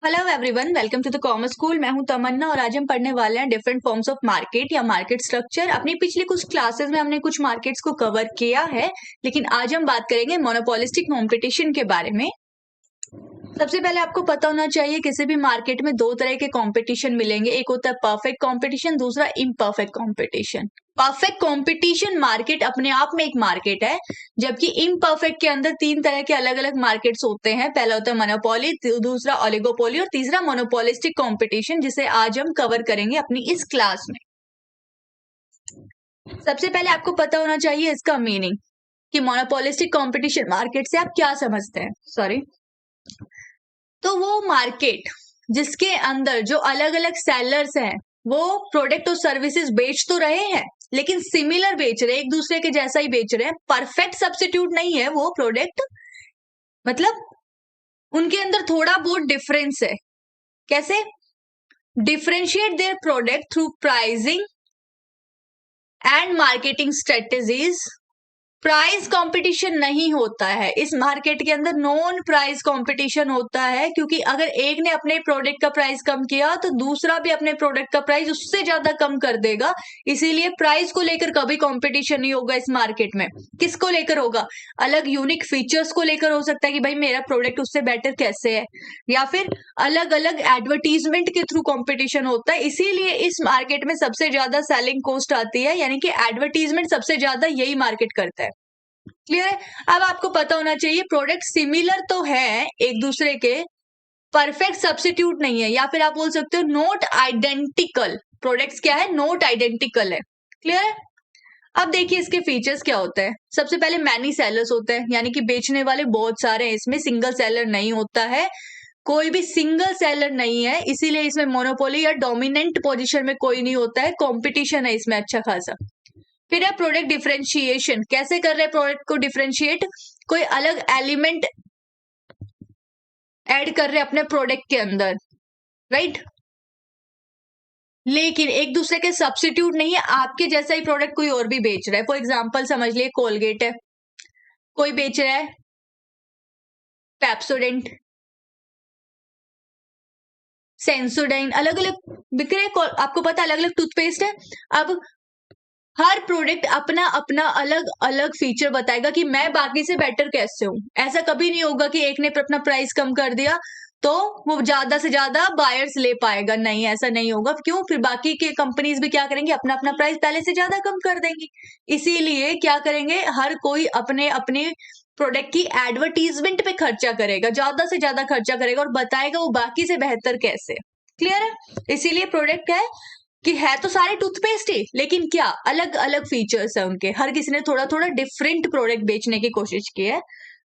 Hello everyone, welcome to the commerce school. मैं हूं तमन्ना और आज हम पढ़ने वाले हैं डिफरेंट फॉर्म्स ऑफ मार्केट या मार्केट स्ट्रक्चर। अपनी पिछली कुछ क्लासेस में हमने कुछ मार्केट्स को कवर किया है, लेकिन आज हम बात करेंगे मोनोपोलिस्टिक कंपटीशन के बारे में। सबसे पहले आपको पता होना चाहिए किसी भी मार्केट में दो तरह के कंपटीशन मिलेंगे। एक होता है परफेक्ट कंपटीशन, दूसरा imperfect competition. Perfect competition market अपने आप में एक मार्केट है, जबकि इम्परफेक्ट के अंदर तीन तरह के अलग अलग मार्केट्स होते हैं। पहला होता है मोनोपोली, दूसरा ओलिगोपोली और तीसरा मोनोपोलिस्टिक कंपटीशन, जिसे आज हम कवर करेंगे अपनी इस क्लास में। सबसे पहले आपको पता होना चाहिए इसका मीनिंग कि मोनोपोलिस्टिक कंपटीशन मार्केट से आप क्या समझते हैं। तो वो मार्केट जिसके अंदर जो अलग अलग सेलर्स हैं वो प्रोडक्ट और सर्विसेज बेच तो रहे हैं, लेकिन सिमिलर बेच रहे हैं, एक दूसरे के जैसा ही बेच रहे हैं। परफेक्ट सब्स्टिट्यूट नहीं है वो प्रोडक्ट, मतलब उनके अंदर थोड़ा बहुत डिफरेंस है। कैसे? Differentiate their product through pricing and marketing strategies. Price competition नहीं होता है इस मार्केट के अंदर, नॉन प्राइस कंपटीशन होता है, क्योंकि अगर एक ने अपने प्रोडक्ट का प्राइस कम किया तो दूसरा भी अपने प्रोडक्ट का प्राइस उससे ज्यादा कम कर देगा। इसीलिए प्राइस को लेकर कभी कंपटीशन नहीं होगा इस मार्केट में। किसको लेकर होगा? अलग यूनिक फीचर्स को लेकर हो सकता है कि भाई मेरा प्रोडक्ट उससे बेटर कैसे है, या फिर अलग अलग एडवर्टीजमेंट के थ्रू कंपटीशन होता है। इसीलिए इस मार्केट में सबसे ज्यादा सेलिंग कॉस्ट आती है, यानी कि एडवर्टीजमेंट सबसे ज्यादा यही मार्केट करता है। क्लियर है? अब आपको पता होना चाहिए प्रोडक्ट सिमिलर तो है एक दूसरे के, परफेक्ट सब्स्टिट्यूट नहीं है, या फिर आप बोल सकते हो नॉट आइडेंटिकल। प्रोडक्ट्स क्या है? नॉट आइडेंटिकल है। क्लियर है? अब देखिए इसके फीचर्स क्या होते हैं। सबसे पहले मैनी सेलर्स होते हैं, यानी कि बेचने वाले बहुत सारे हैं, इसमें सिंगल सेलर नहीं होता है, कोई भी सिंगल सेलर नहीं है, इसीलिए इसमें मोनोपोली या डोमिनेंट पोजीशन में कोई नहीं होता है, कंपटीशन है इसमें अच्छा खासा। फिर है प्रोडक्ट डिफरेंशिएशन। कैसे कर रहे हैं प्रोडक्ट को डिफरेंशिएट? कोई अलग एलिमेंट ऐड कर रहे हैं अपने प्रोडक्ट के अंदर, राइट? लेकिन एक दूसरे के सब्स्टिट्यूट नहीं है, आपके जैसा ही प्रोडक्ट कोई और भी बेच रहा है। फॉर एग्जांपल समझ लिए कोलगेट है, कोई बेच रहा है पेप्सोडेंट, सेंसोडाइन, अलग अलग बिक रहे हैं। आपको पता अलग अलग टूथपेस्ट है। अब हर प्रोडक्ट अपना अपना अलग अलग फीचर बताएगा कि मैं बाकी से बेटर कैसे हूं। ऐसा कभी नहीं होगा कि एक ने अपना प्राइस कम कर दिया तो वो ज्यादा से ज्यादा बायर्स ले पाएगा, नहीं, ऐसा नहीं होगा। क्यों? फिर बाकी के कंपनीज भी क्या करेंगे? अपना अपना प्राइस पहले से ज्यादा कम कर देंगी। इसीलिए क्या करेंगे? हर कोई अपने अपने प्रोडक्ट की एडवर्टीजमेंट पे खर्चा करेगा, ज्यादा से ज्यादा खर्चा करेगा और बताएगा वो बाकी से बेहतर कैसे। क्लियर है? इसीलिए प्रोडक्ट है कि है तो सारे टूथपेस्ट ही, लेकिन क्या अलग अलग फीचर्स है उनके। हर किसी ने थोड़ा थोड़ा डिफरेंट प्रोडक्ट बेचने की कोशिश की है।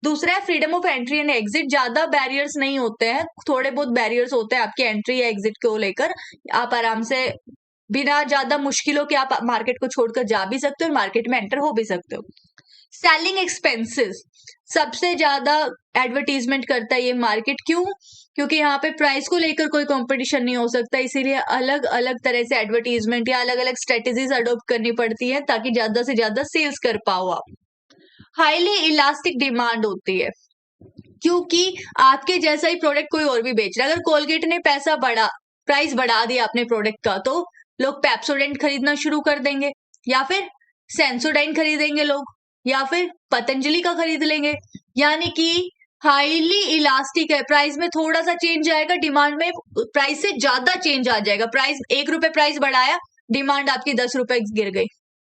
दूसरा है freedom of entry and exit. ज्यादा बैरियर्स नहीं होते हैं, थोड़े बहुत बैरियर्स होते हैं आपके एंट्री या एग्जिट को लेकर। आप आराम से बिना ज्यादा मुश्किलों के आप मार्केट को छोड़कर जा भी सकते हो और मार्केट में एंटर हो भी सकते हो। सेलिंग एक्सपेंसेस सबसे ज्यादा एडवर्टीजमेंट करता है ये मार्केट। क्यों? क्योंकि यहाँ पे प्राइस को लेकर कोई कंपटीशन नहीं हो सकता, इसीलिए अलग अलग तरह से एडवर्टीजमेंट या अलग अलग स्ट्रेटेजीज अडॉप्ट करनी पड़ती है ताकि ज्यादा से ज्यादा सेल्स कर पाओ आप। हाईली इलास्टिक डिमांड होती है, क्योंकि आपके जैसा ही प्रोडक्ट कोई और भी बेच रहा है। अगर कोलगेट ने प्राइस बढ़ा दिया अपने प्रोडक्ट का, तो लोग पेप्सोडेंट खरीदना शुरू कर देंगे, या फिर सेंसोडाइन खरीदेंगे लोग, या फिर पतंजलि का खरीद लेंगे। यानी कि हाईली इलास्टिक है, प्राइस में थोड़ा सा चेंज आएगा, डिमांड में प्राइस से ज्यादा चेंज आ जाएगा। प्राइस 1 रुपए प्राइस बढ़ाया, डिमांड आपकी 10 रुपए गिर गई।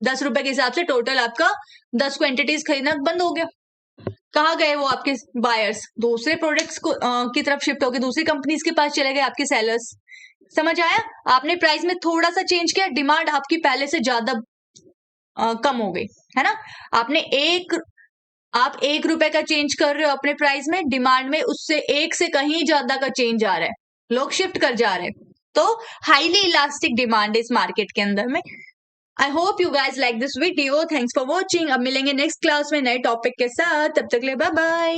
10 रुपए के हिसाब से टोटल आपका 10 क्वांटिटीज खरीदना बंद हो गया। कहाँ गए वो आपके बायर्स? दूसरे प्रोडक्ट्स को की तरफ शिफ्ट हो गए, दूसरी कंपनीज के पास चले गए आपके सेलर्स। समझ आया? आपने प्राइस में थोड़ा सा चेंज किया, डिमांड आपकी पहले से ज्यादा कम हो गई, है ना? आप 1 रुपए का चेंज कर रहे हो अपने प्राइस में, डिमांड में उससे 1 से कहीं ज्यादा का चेंज आ रहा है, लोग शिफ्ट कर जा रहे हैं। तो हाईली इलास्टिक डिमांड है इस मार्केट के अंदर में। I hope you guys like this video. Thanks for watching. अब मिलेंगे नेक्स्ट क्लास में नए टॉपिक के साथ, तब तक ले बाय बाय।